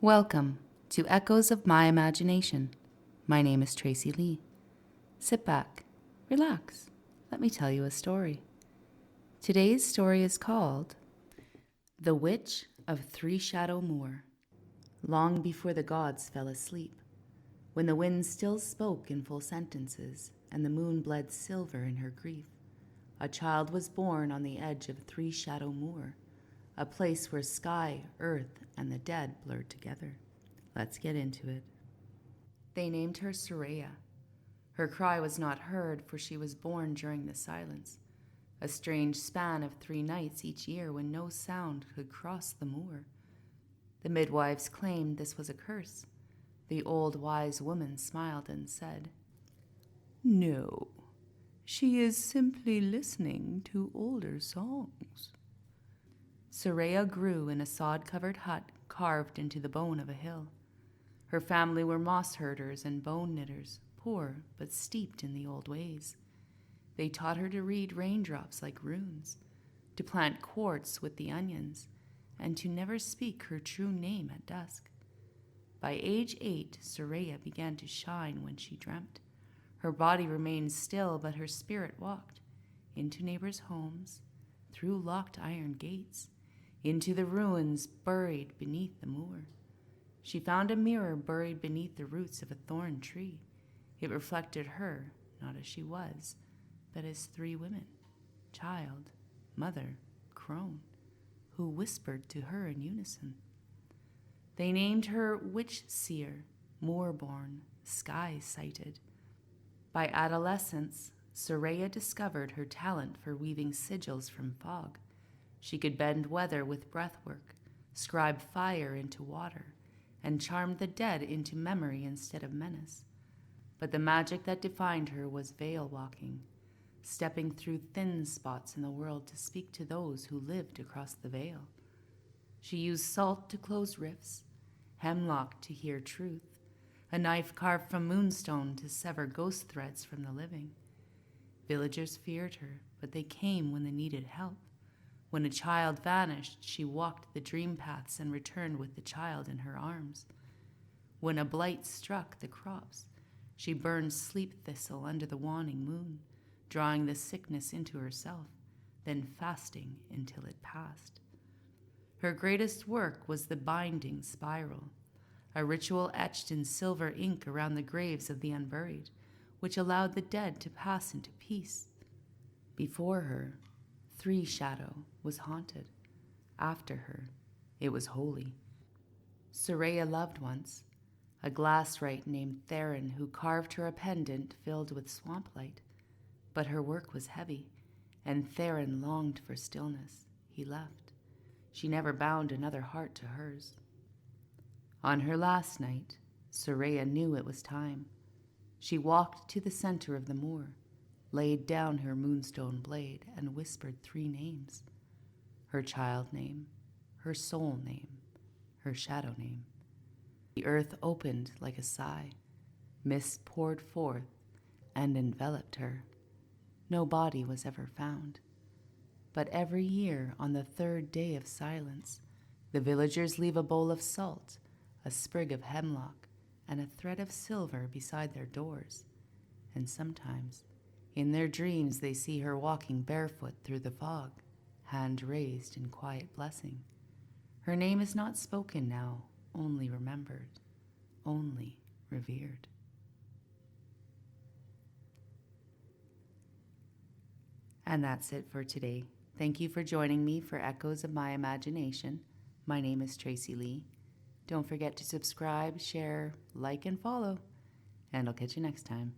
Welcome to Echoes of My Imagination. My name is Tracy Lee. Sit back, relax, let me tell you a story. Today's story is called The Witch of Threeshadow Moore. Long before the gods fell asleep, when the wind still spoke in full sentences and the moon bled silver in her grief, a child was born on the edge of Threeshadow Moore, a place where sky, earth, and the dead blurred together. Let's get into it. They named her Soraya. Her cry was not heard, for she was born during the silence, a strange span of 3 nights each year when no sound could cross the moor. The midwives claimed this was a curse. The old wise woman smiled and said, "No, she is simply listening to older songs." Soraya grew in a sod-covered hut carved into the bone of a hill. Her family were moss herders and bone knitters, poor but steeped in the old ways. They taught her to read raindrops like runes, to plant quartz with the onions, and to never speak her true name at dusk. By age 8, Soraya began to shine when she dreamt. Her body remained still, but her spirit walked into neighbors' homes, through locked iron gates, into the ruins buried beneath the moor. She found a mirror buried beneath the roots of a thorn tree. It reflected her, not as she was, but as 3 women, child, mother, crone, who whispered to her in unison. They named her Witch-seer, Moor-born, Sky-sighted. By adolescence, Soraya discovered her talent for weaving sigils from fog. She could bend weather with breathwork, scribe fire into water, and charm the dead into memory instead of menace. But the magic that defined her was veil walking, stepping through thin spots in the world to speak to those who lived across the veil. She used salt to close rifts, hemlock to hear truth, a knife carved from moonstone to sever ghost threads from the living. Villagers feared her, but they came when they needed help. When a child vanished, she walked the dream paths and returned with the child in her arms. When a blight struck the crops, she burned sleep thistle under the waning moon, drawing the sickness into herself, then fasting until it passed. Her greatest work was the binding spiral, a ritual etched in silver ink around the graves of the unburied, which allowed the dead to pass into peace. Before her, Threeshadow was haunted. After her, it was holy. Soraya loved once a glasswright named Theron who carved her a pendant filled with swamp light. But her work was heavy, and Theron longed for stillness. He left. She never bound another heart to hers. On her last night, Soraya knew it was time. She walked to the center of the moor, laid down her moonstone blade, and whispered 3 names. Her child name, her soul name, her shadow name. The earth opened like a sigh. Mist poured forth and enveloped her. No body was ever found. But every year, on the 3rd day of silence, the villagers leave a bowl of salt, a sprig of hemlock, and a thread of silver beside their doors. And sometimes, in their dreams, they see her walking barefoot through the fog, hand raised in quiet blessing. Her name is not spoken now, only remembered, only revered. And that's it for today. Thank you for joining me for Echoes of My Imagination. My name is Tracy Lee. Don't forget to subscribe, share, like, and follow. And I'll catch you next time.